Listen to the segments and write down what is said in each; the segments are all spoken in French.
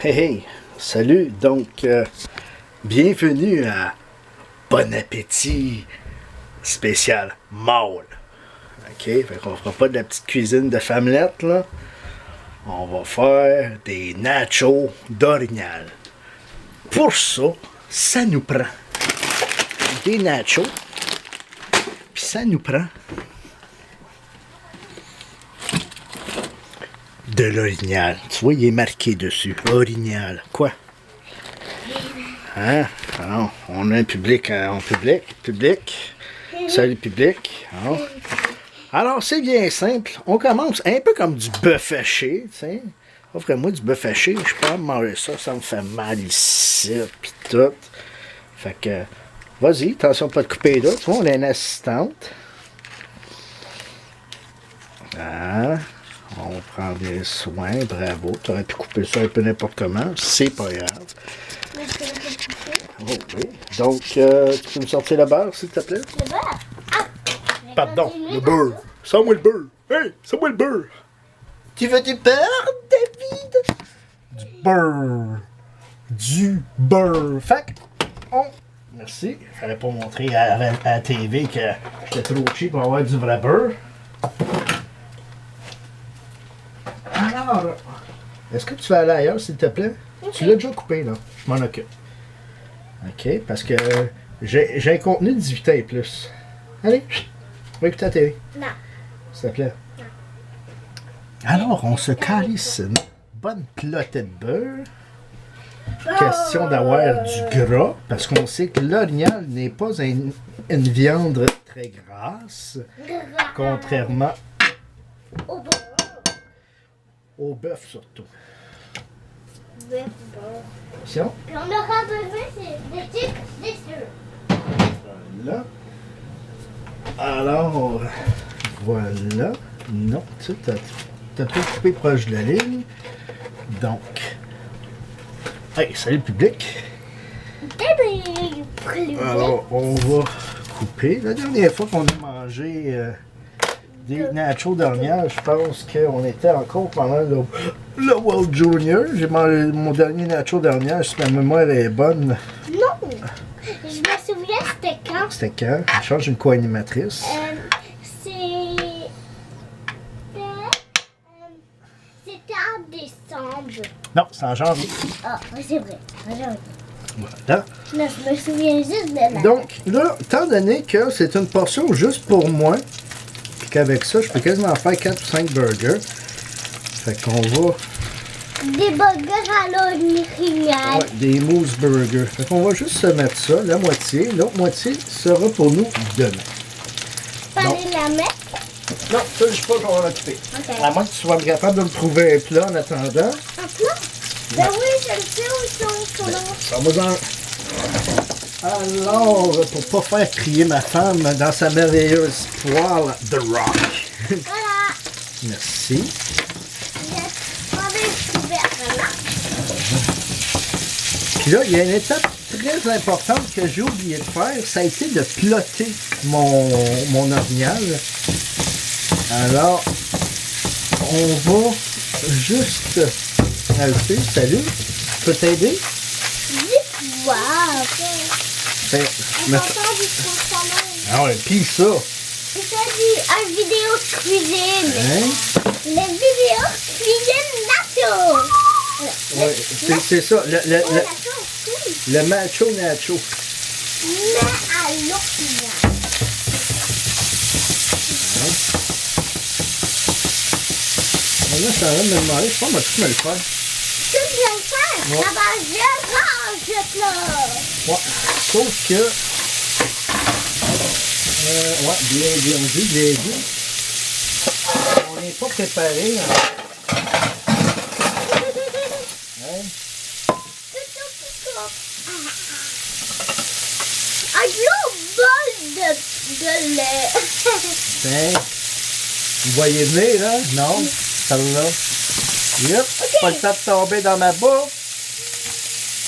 Hey hey, salut, donc bienvenue à Bon Appétit spécial mâle. Ok, fait qu'on fera pas de la petite cuisine de femmelette là. On va faire des nachos d'orignal. Pour ça, ça nous prend des nachos, puis ça nous prend de l'orignal. Tu vois, il est marqué dessus. Orignal. Quoi? Hein? Alors, on a un public en public. Public. Salut public. Alors, c'est bien simple. On commence un peu comme du bœuf haché. Tiens. Offrez-moi du bœuf haché. Je peux pas manger ça. Ça me fait mal ici. Puis tout. Fait que, vas-y. Attention pas de couper là. Tu vois, on a une assistante. Ah. On prend des soins, bravo. Tu aurais pu couper ça un peu n'importe comment, c'est pas grave. Oh, oui. Donc, tu peux me sortir le beurre, s'il te plaît? Le beurre? Ah! Pardon, le beurre. Sors-moi le beurre. Hey, sors-moi le beurre. Tu veux du beurre, David? Du beurre. Du beurre. Fait que, merci. Il fallait pas montrer à la TV que j'étais trop cheap pour avoir du vrai beurre. Alors, est-ce que tu vas aller ailleurs, s'il te plaît? Okay. Tu l'as déjà coupé, là. Je m'en occupe. OK, parce que j'ai un contenu de 18 ans et plus. Allez, on va écouter la télé. Non. S'il te plaît. Non. Alors, on se calisse une bonne plotée de beurre. Question d'avoir du gras, parce qu'on sait que l'orignal n'est pas une viande très grasse, contrairement Au beurre. au bœuf surtout. Beurre. Attention. Puis on aura besoin des chips dessus. Voilà. Alors, voilà. Non, tu t'as trop coupé proche de la ligne. Donc, hey, salut public. Alors, on va couper. La dernière fois qu'on a mangé des nachos d'orignal, je pense qu'on était encore pendant le World Junior. J'ai mangé mon dernier nacho d'orignal, si ma mémoire est bonne. Non! Je me souviens, c'était quand? C'était quand? On change une co-animatrice. C'était en décembre. Non, c'est en janvier. Ah, c'est vrai. Voilà. Non, je me souviens juste de la... Donc, là, étant donné que c'est une portion juste pour moi, puis qu'avec ça, je peux quasiment faire 4 ou 5 burgers. Fait qu'on va... Des burgers à l'orignal. Ouais, des mousse burgers. Fait qu'on va juste se mettre ça, la moitié. L'autre moitié sera pour nous demain. Fallait la mettre? Non, ça, je sais pas qu'on va l'occuper. Ok. À moins que tu sois capable de me trouver un plat en attendant. Un plat? Ben oui, je le sais où ils sont. Ça va dans... Alors, pour pas faire crier ma femme dans sa merveilleuse poêle The Rock. Voilà. Merci. Puis là, il y a une étape très importante que j'ai oublié de faire. Ça a été de plotter mon orignal. Alors, on va juste ajouter. Salut, je peux t'aider? Wow! Ben, ah ouais, pis ça! C'est ça, une vidéo de cuisine. Hein? La vidéo de cuisine nacho. Ouais, c'est ça, le macho nacho. Mais à l'orignal. Là, ça va me demander, je pense que tu me le faire. Tu viens le faire? Ouais. Ah ben, je range le plat. Ouais, sauf que... ouais, bien dit. On n'est pas préparé. Hein? Ouais. Un gros bol de lait. Tiens, vous voyez venir, là? Non? Celle-là. Yep, Okay. pas le temps de tomber dans ma bouffe.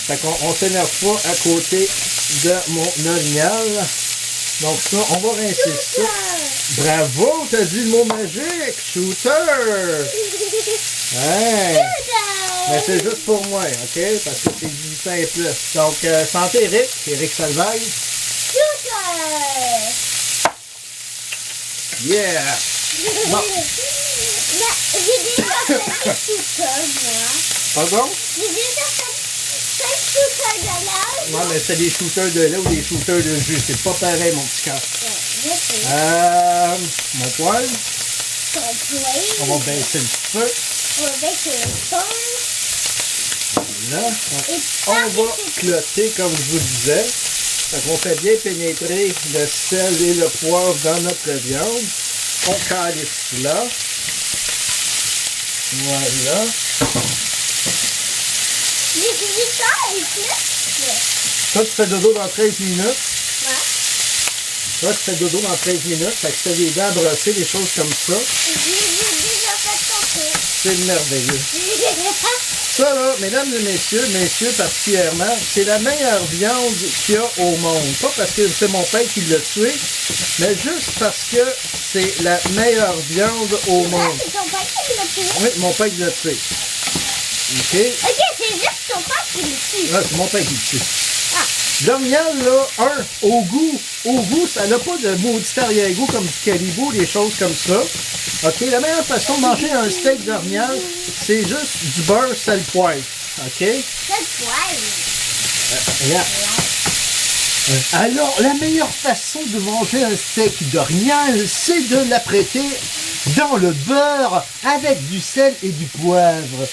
Fait qu'on s'énerve pas à côté de mon orignal. Donc ça, on va rincer ça. Bravo, t'as dit le mot magique, shooter! Hey! Mais c'est juste pour moi, OK? Parce que c'est 18 ans et plus. Donc, santé Eric, c'est Eric Salvaille. Shooter! Yeah! Bon. J'ai déjà fait des shooters, moi. Pardon? J'ai déjà fait 5 shooters de l'âge. Ouais, mais c'est des shooters de lait ou des shooters de jus. C'est pas pareil, mon petit cœur. Je sais. Mon poil. Ton poing. On va baisser le feu. On va baisser le feu. Là, Et on va cloter, comme je vous disais. Fait qu'on fait bien pénétrer le sel et le poivre dans notre viande. On calisse là. Voilà. J'ai fini ça et plus. Ça, tu fais dodo dans 13 minutes. Ouais. Ça, tu fais dodo dans 13 minutes. Fait que tu fais des dents à brosser, des choses comme ça. J'ai déjà fait tantôt. C'est merveilleux. Ça, là, mesdames et messieurs particulièrement, c'est la meilleure viande qu'il y a au monde. Pas parce que c'est mon père qui l'a tué, mais juste parce que c'est la meilleure viande au monde. C'est ton père qui l'a tué? Oui, mon père qui l'a tué. OK? Ok, c'est juste ton père qui l'a tué. Ah, c'est mon père qui le tue. L'orignal, là, au goût, ça n'a pas de maudit arrière-goût comme du caribou, des choses comme ça. OK? La meilleure façon de manger un steak d'orignal, c'est juste du beurre, sel, poivre. OK? C'est le poil. Regarde. Alors, la meilleure façon de manger un steak d'orignal, c'est de l'apprêter dans le beurre avec du sel et du poivre.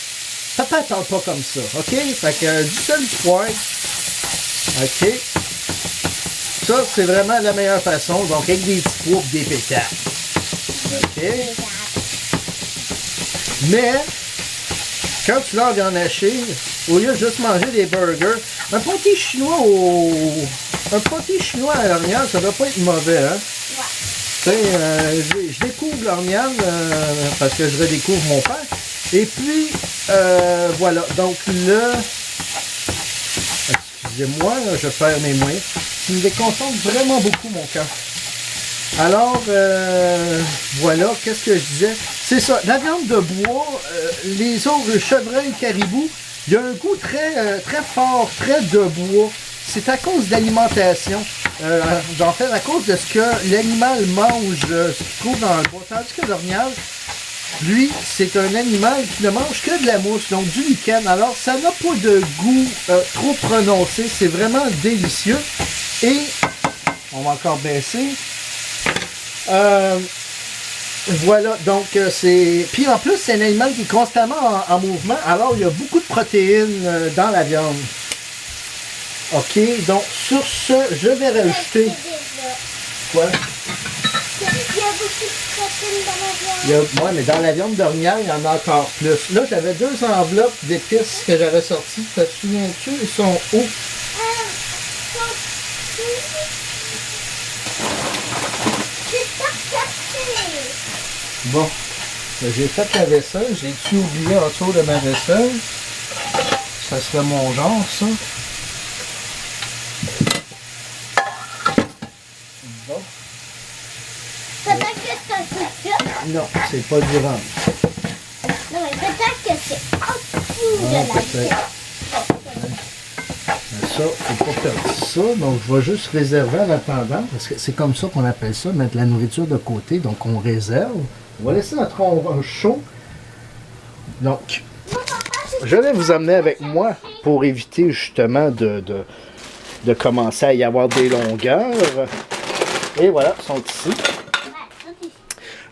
Papa attend pas comme ça, OK? Fait que du sel, du poivre. OK? Ça, c'est vraiment la meilleure façon. Donc, avec des petits pois et des pétales. OK? Mais, quand tu l'as en viande hachée, au lieu de juste manger des burgers, un pâté chinois à l'orignal, ça doit pas être mauvais, hein? Ouais. Tu sais, je découvre l'orignal parce que je redécouvre mon père. Et puis, voilà. Donc là, excusez-moi, là, je perds mes moyens. Tu me déconcentres vraiment beaucoup, mon cœur. Alors, voilà, qu'est-ce que je disais? C'est ça, la viande de bois, les autres, le chevreuil, caribou, il y a un goût très, très fort, très de bois. C'est à cause de l'alimentation. En fait, à cause de ce que l'animal mange, ce qu'il trouve dans le bois. Tandis que l'orignal, lui, c'est un animal qui ne mange que de la mousse, donc du lichen. Alors, ça n'a pas de goût trop prononcé. C'est vraiment délicieux. Et, on va encore baisser. Voilà, donc c'est... Puis en plus, c'est un animal qui est constamment en mouvement. Alors, il y a beaucoup de protéines dans la viande. OK, donc sur ce, je vais rajouter... Quoi? Il y a beaucoup de protéines dans la viande. Ouais, mais dans la viande d'orignal, il y en a encore plus. Là, j'avais 2 enveloppes d'épices que j'avais sorties. Te souviens-tu? Ils sont où? C'est pas cassé. Bon, j'ai fait la vaisselle. J'ai tout oublié en dessous de ma vaisselle. Ça serait mon genre, ça. Bon. Peut-être que c'est un coup de Non, c'est pas du rhum. Non, mais peut-être que c'est en dessous de la peut-être. Ça, faut pas perdre ça. Donc, je vais juste réserver en attendant, parce que c'est comme ça qu'on appelle ça, mettre la nourriture de côté. Donc, on réserve. On va laisser notre on chaud. Donc, je vais vous emmener avec moi pour éviter justement de commencer à y avoir des longueurs. Et voilà, ils sont ici.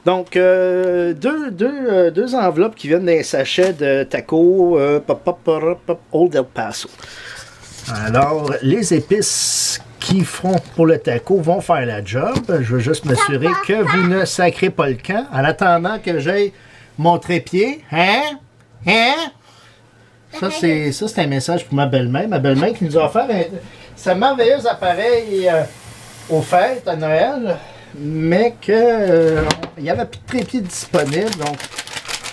Donc, deux enveloppes qui viennent d'un sachet de taco Old El Paso. Alors, les épices qui font pour le taco vont faire la job. Je veux juste m'assurer que vous ne sacrez pas le camp en attendant que j'aille mon trépied. Hein? Hein? Ça, c'est un message pour ma belle-mère. Ma belle-mère qui nous a offert ce merveilleux appareil aux fêtes à Noël, mais que il n'y avait plus de trépied disponible. Donc,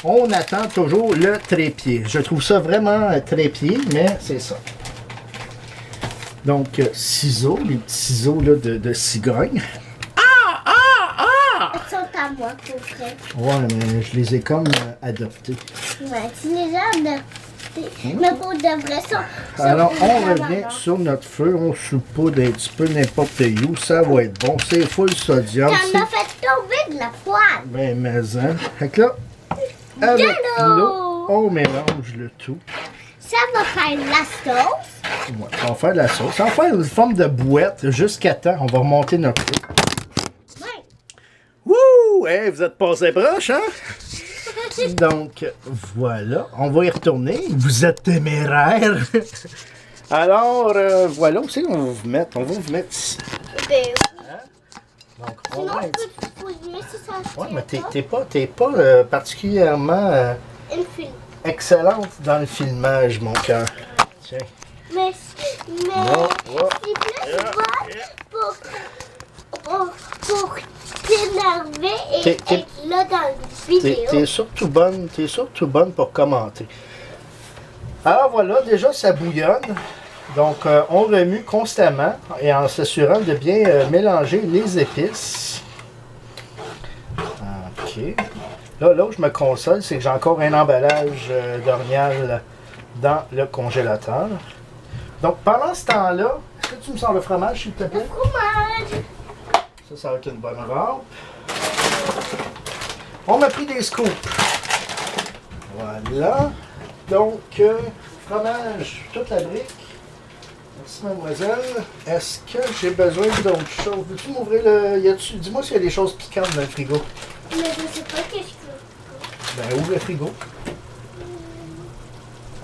on attend toujours le trépied. Je trouve ça vraiment trépied, mais c'est ça. Donc, ciseaux, les petits ciseaux là, de cigogne. Ils sont à moi, pour vrai. Ouais, mais je les ai comme adoptés. Ouais, tu les as de... Mais pour de vrai, ça. Alors, on revient sur notre feu, on saupoudre un petit peu n'importe où, ça va être bon. C'est full sodium. T'en as fait tomber de la poêle. Ben, mais hein. Fait que là, avec De l'eau, l'eau. on mélange le tout. Ça va faire de la sauce. Ouais, on va faire de la sauce. On va faire une forme de bouette jusqu'à temps. On va remonter notre feu. Ouais. Wouh! Hey, vous êtes passé proche, hein? Donc, voilà. On va y retourner. Vous êtes téméraire. Alors, voilà aussi, on va vous mettre. On va vous mettre ici. Ben, Donc, on sinon, va je un peux petit- te fouiller si ça se Ouais, tient mais pas. t'es pas particulièrement Une fille. excellente dans le filmage, mon cœur. Tiens. Mais Non, ouais. c'est plus bon pour t'énerver et T'es- être là dans la vidéo. T'es surtout bonne pour commenter. Alors voilà, déjà ça bouillonne. Donc on remue constamment et en s'assurant de bien mélanger les épices. OK. Là où je me console, c'est que j'ai encore un emballage d'orignal dans le congélateur. Donc pendant ce temps-là, est-ce que tu me sors le fromage, s'il te plaît? Fromage. Ça va être une bonne rampe. On m'a pris des scoops. Voilà. Donc, fromage, toute la brique. Merci, mademoiselle. Est-ce que j'ai besoin d'autres choses? Veux-tu m'ouvrir le... Dis-moi s'il y a des choses piquantes dans le frigo. Mais je sais pas qu'est-ce que Ben, ouvre le frigo.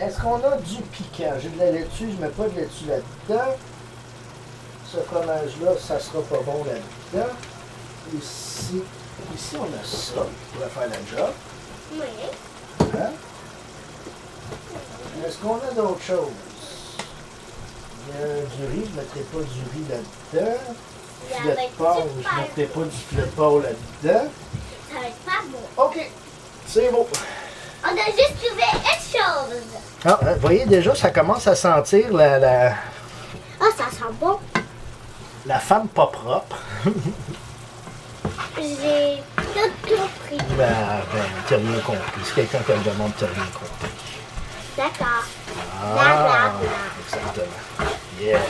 Est-ce qu'on a du piquant? J'ai de la laitue, je mets pas de laitue là-dedans. Ce fromage-là, ça sera pas bon là-dedans. Ici, on a ça pour faire la job. oui. Hein? Est-ce qu'on a d'autres choses? Il y a du riz, je ne mettrai pas du riz là-dedans. Il y Filet avait de porc, je ne super mettrai pas du filet de porc là-dedans. Ça va être pas bon. OK, c'est beau. On a juste trouvé une chose. Ah, vous voyez déjà, ça commence à sentir la Ah, ça sent bon. femme pas propre. J'ai tout compris. Ben, t'as rien compris. Si quelqu'un te le demande, t'as rien compris. D'accord. Ah, exactement. Yeah.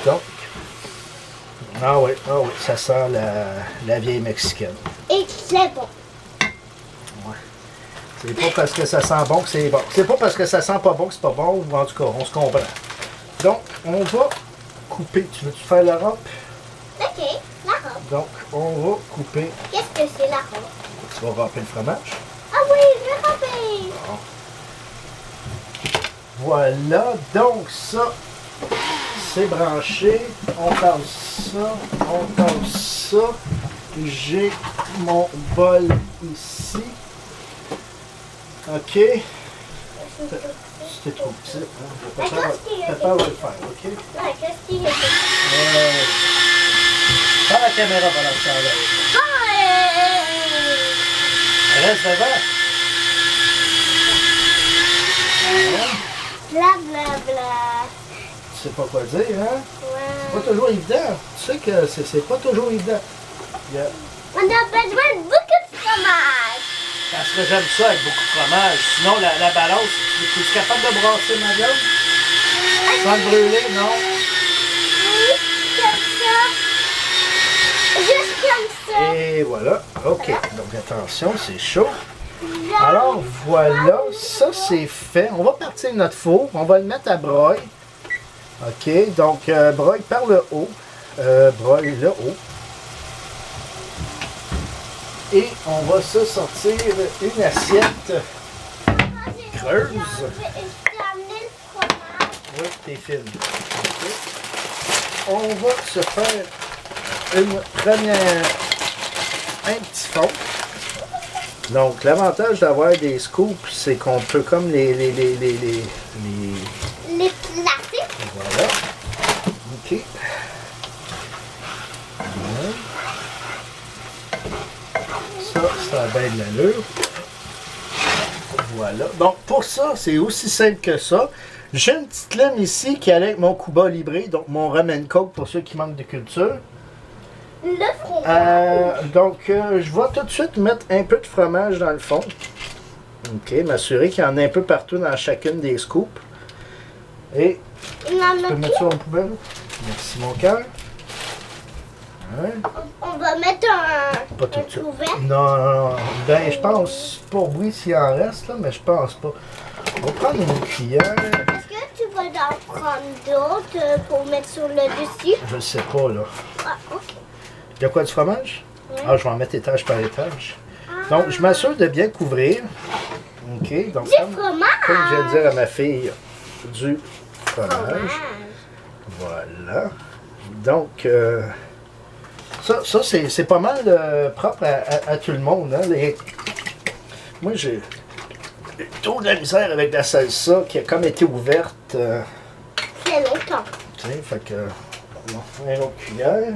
Donc, ah oui, ça sent la vieille mexicaine. Et c'est bon. Ouais. C'est pas parce que ça sent bon que c'est bon. C'est pas parce que ça sent pas bon que c'est pas bon, ou en tout cas, on se comprend. Donc, on va couper. Tu veux-tu faire la robe? Ok, la robe. Donc, on va couper. Qu'est-ce que c'est la robe? Tu vas râper le fromage. Ah oui, je vais rober. Voilà, donc ça, c'est branché. On passe ça. J'ai mon bol ici. OK. C'était trop petit. Hein? Papa va le faire, OK? Ouais, qu'est-ce qu'il y a? Prends la caméra pendant ce temps-là. Elle reste devant. Bla bla bla. Tu sais pas quoi dire, hein? Ouais. Pas toujours évident. Tu sais que c'est pas toujours évident. On a besoin de beaucoup de fromage. Parce que j'aime ça avec beaucoup de fromage. Sinon, la balance, tu es capable de brasser ma viande? Sans le brûler, non? Oui, comme ça. Juste comme ça. Et voilà. OK. Donc, attention, c'est chaud. Alors, voilà. Ça, c'est fait. On va partir de notre four. On va le mettre à broil. OK. Donc, broil par le haut. Broil le haut. Et on va se sortir une assiette creuse. J'ai amené le fromage. Oui, t'es fine. OK. On va se faire une première, un petit fond. Donc, l'avantage d'avoir des scoops, c'est qu'on peut comme les Les placer. voilà. OK. Voilà. Ça, ça a bien de l'allure. Voilà. Donc, pour ça, c'est aussi simple que ça. J'ai une petite lime ici qui allait avec mon Cuba Libre, donc mon ramen coke pour ceux qui manquent de culture. Le fromage. Donc, je vais tout de suite mettre un peu de fromage dans le fond. OK, m'assurer qu'il y en a un peu partout dans chacune des scoops. Et Il y en tu peux a mettre ça en poubelle? Merci mon cœur. Ouais. On va mettre Pas tout un de suite. couvert. Non, non, non. Ben, je pense, pour oui s'il en reste, là, mais je pense pas. On va prendre une cuillère. Est-ce que tu vas en prendre d'autres pour mettre sur le dessus? Je sais pas, là. Ah, ok. Il y a quoi, du fromage? Oui. Ah, je vais en mettre étage par étage. Donc, je m'assure de bien couvrir. OK, donc Du comme je viens de fromage! dire à ma fille, du fromage. Fromage. Voilà. Donc, ça c'est pas mal propre à tout le monde. Hein, Moi, j'ai trop de la misère avec la salsa qui a comme été ouverte. C'est longtemps. Tu sais, fait que... On va faire une autre cuillère.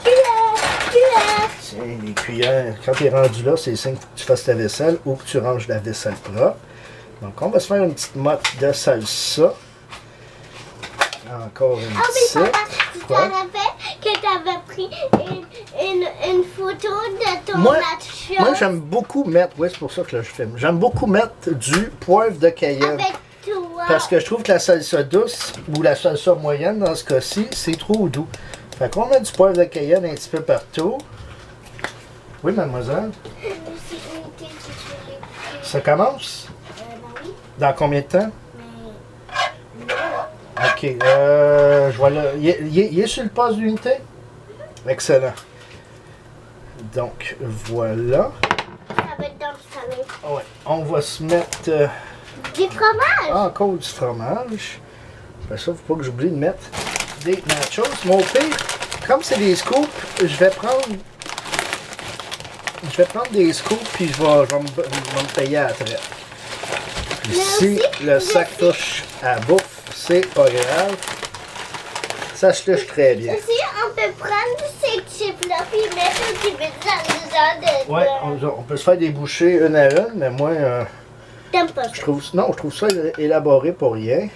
Cuillère! Tiens, les cuillères, quand tu es rendu là, c'est le signe que tu fasses ta vaisselle ou que tu ranges la vaisselle propre. Donc, on va se faire une petite motte de salsa. Encore une Ah oui, petite. papa, tu te Quoi? rappelles que tu avais pris une photo de ton Moi, nacho Moi, j'aime beaucoup mettre, oui, c'est pour ça que là, je filme. J'aime beaucoup mettre du poivre de Cayenne. avec toi. Parce que je trouve que la salsa douce, ou la salsa moyenne dans ce cas-ci, c'est trop doux. Fait qu'on met du poivre de Cayenne un petit peu partout. Oui, mademoiselle? Ça commence? Oui, Dans combien de temps? mais OK. Je vois là. Il est sur le poste d'unité? Excellent. Donc, voilà. ça va être dans le salon. Ouais. On va se mettre Du fromage! encore du fromage. Après ça, faut pas que j'oublie de mettre des nachos. Mon pire, comme c'est des scoops, je vais prendre des scoops puis je vais me payer à la traite. Puis Mais si aussi, le sac touche à bouffe, c'est pas grave. Ça se touche très bien. Aussi, on peut prendre ces chips-là puis mettre un petit peu de Ouais, on peut se faire des bouchées une à une, mais moi, T'aimes pas je ça? trouve ça élaboré pour rien.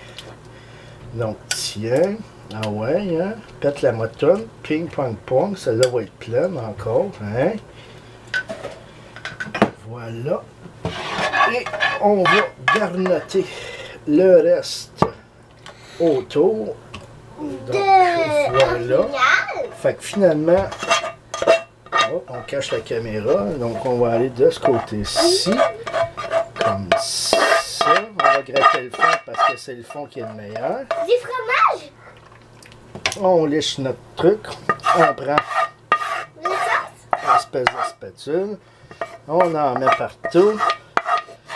Donc, tiens. Ah ouais, hein? Pète la motonne. Ping, pong, pong. Celle-là va être pleine encore. Hein? Voilà. Et on va garnoter le reste autour. Donc, voilà. Fait que finalement, oh, on cache la caméra. Donc, on va aller de ce côté-ci. Comme ça. On va gratter le fond parce que c'est le fond qui est le meilleur. Du fromage? On lèche notre truc. On prend Le sauce? une espèce de spatule. On en met partout.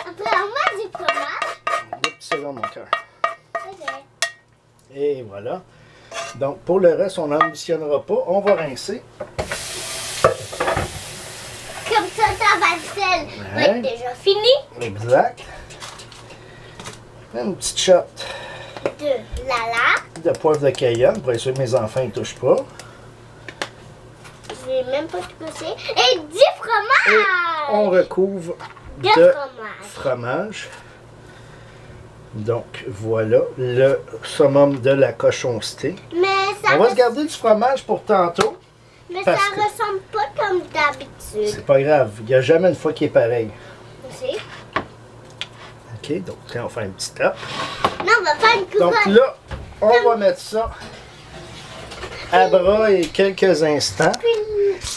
Après, on met du fromage? 2 petites secondes, mon cœur. Ok. Et voilà. Donc, pour le reste, on n'ambitionnera pas. On va rincer. Comme ça, ta vaisselle va Ouais. être déjà finie. Exact. Une petite shot De lala. de poivre de Cayenne pour être sûr que mes enfants ne touchent pas. Je vais même pas te pousser. Et du fromage! On recouvre De de fromage. fromage. Donc, voilà le summum de la cochonceté. Mais ça, On va se garder du fromage pour tantôt. mais ça parce que- ressemble pas comme d'habitude. C'est pas grave, il n'y a jamais une fois qui est pareil. Aussi. OK, donc là, on va faire une petite tape. Non, on va faire une Donc couronne. là, on va mettre ça à bras et quelques instants.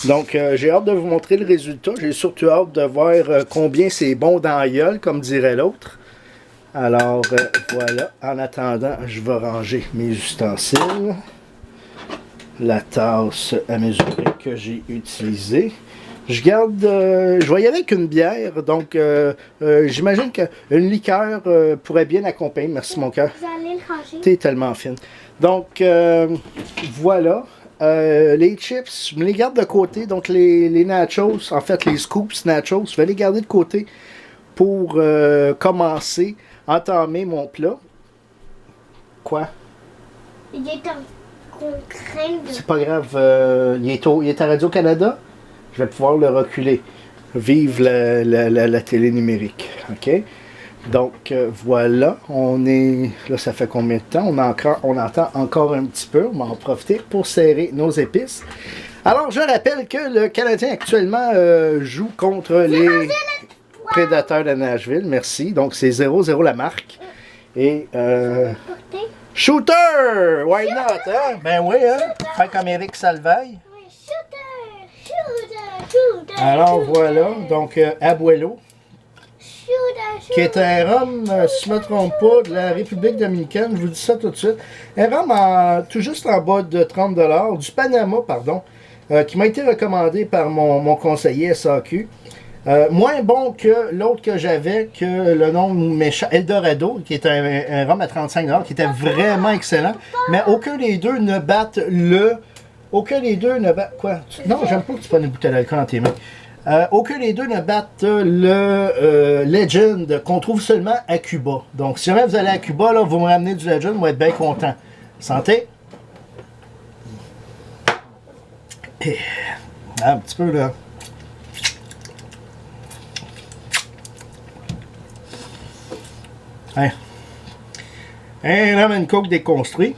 Donc, j'ai hâte de vous montrer le résultat. J'ai surtout hâte de voir combien c'est bon dans la gueule, comme dirait l'autre. Alors, voilà. En attendant, je vais ranger mes ustensiles. La tasse à mesurer que j'ai utilisée. Je garde, je vais y aller avec une bière, donc j'imagine qu'une liqueur pourrait bien accompagner. Merci mon cœur. Vous allez le ranger. T'es tellement fine. Donc, voilà. Les chips, je me les garde de côté. Donc, les nachos, en fait, les scoops nachos, je vais les garder de côté pour commencer, entamer mon plat. Quoi? Il est en contrainte de... C'est pas grave. Il est à Radio-Canada. Je vais pouvoir le reculer. Vive la télé numérique. OK? Donc, voilà. On est... Là, ça fait combien de temps? On entend encore un petit peu. On va en profiter pour serrer nos épices. Alors, je rappelle que le Canadien actuellement joue contre les... Prédateur de Nashville, merci. Donc, c'est 0-0 la marque. Et, Shooter! Why not, hein? Ben oui, hein? Faire comme Eric Salvaille. Alors, voilà. Donc, Abuelo. Qui est un rhum, si je ne me trompe pas, de la République dominicaine. Je vous dis ça tout de suite. Un rhum tout juste en bas de 30 $, du Panama, pardon, qui m'a été recommandé par mon conseiller SAQ. Moins bon que l'autre que j'avais, que le nom méchant, Eldorado, qui est un rhum à 35 $, qui était vraiment excellent. Mais aucun des deux ne battent aucun des deux ne battent... Quoi? Non, j'aime pas que tu prennes une bouteille d'alcool dans tes mains. Aucun des deux ne battent le Legend qu'on trouve seulement à Cuba. Donc, si jamais vous allez à Cuba, là, vous me ramenez du Legend, vous allez être bien content. Santé! Et, un petit peu, là. Hein. Un homme et une coke déconstruit.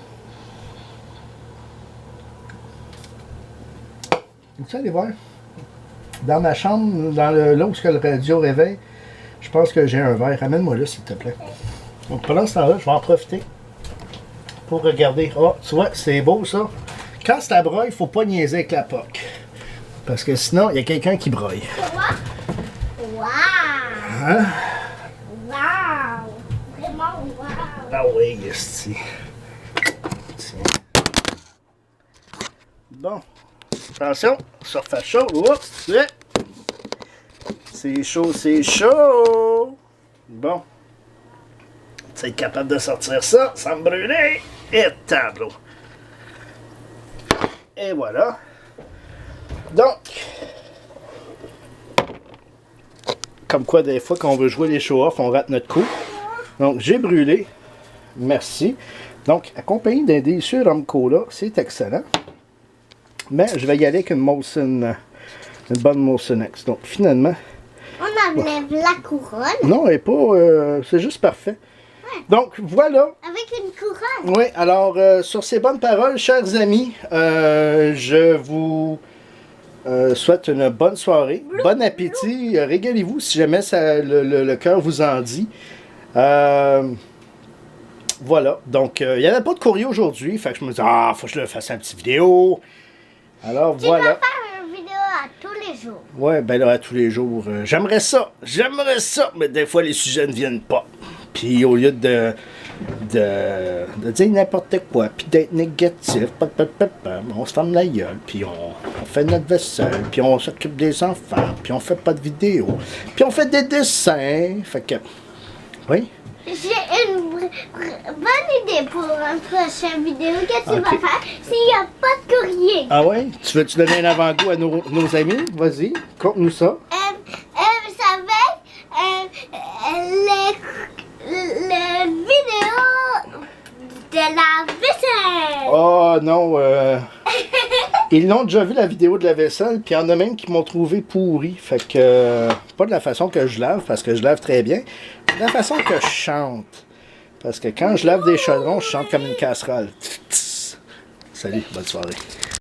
Vous allez voir. Dans ma chambre, là où le radio réveille, je pense que j'ai un verre. Ramène-moi là, s'il te plaît. Donc pendant ce temps-là, je vais en profiter pour regarder. Oh, tu vois, c'est beau ça. Quand c'est à broye, il ne faut pas niaiser avec la POC. Parce que sinon, il y a quelqu'un qui broye. Wow! Hein? Wow! Vraiment wow! Ah oui, yes. Bon. Attention, surface chaude. Oups, ouais. C'est chaud, c'est chaud. Bon. Tu es capable de sortir ça sans me brûler. Et tableau. Et voilà. Donc, comme quoi des fois quand on veut jouer les show-off, on rate notre coup. Donc, j'ai brûlé. Merci. Donc, accompagné d'un délicieux rhum cola, c'est excellent. Mais je vais y aller avec une Molson, une bonne Molson X. Donc finalement... On enlève la couronne. Non, elle n'est pas... c'est juste parfait. Ouais. Donc voilà. Avec une couronne. Oui, alors sur ces bonnes paroles, chers amis, je vous souhaite une bonne soirée. Bon appétit. Régalez-vous si jamais ça, le cœur vous en dit. Voilà. Donc, il n'y avait pas de courrier aujourd'hui. Fait que je me dis, faut que je le fasse une petite vidéo. Alors voilà. Tu vas faire une vidéo à tous les jours. Ouais, ben là, à tous les jours. J'aimerais ça, mais des fois les sujets ne viennent pas. Puis au lieu de dire n'importe quoi, puis d'être négatif, on se ferme la gueule, puis on fait notre vaisselle, puis on s'occupe des enfants, puis on fait pas de vidéos, puis on fait des dessins. Fait que, oui. J'ai une bonne idée pour une prochaine vidéo que tu vas faire s'il n'y a pas de courrier. Ah ouais? Tu veux-tu donner un avant-goût à nos amis? Vas-y, conte-nous ça. Vous savez, la vidéo de la vaisselle. Oh non, ils l'ont déjà vu la vidéo de la vaisselle, puis il y en a même qui m'ont trouvé pourri. Fait que, pas de la façon que je lave, parce que je lave très bien, de la façon que je chante. Parce que quand je lave des chaudrons, je chante comme une casserole. Salut, bonne soirée.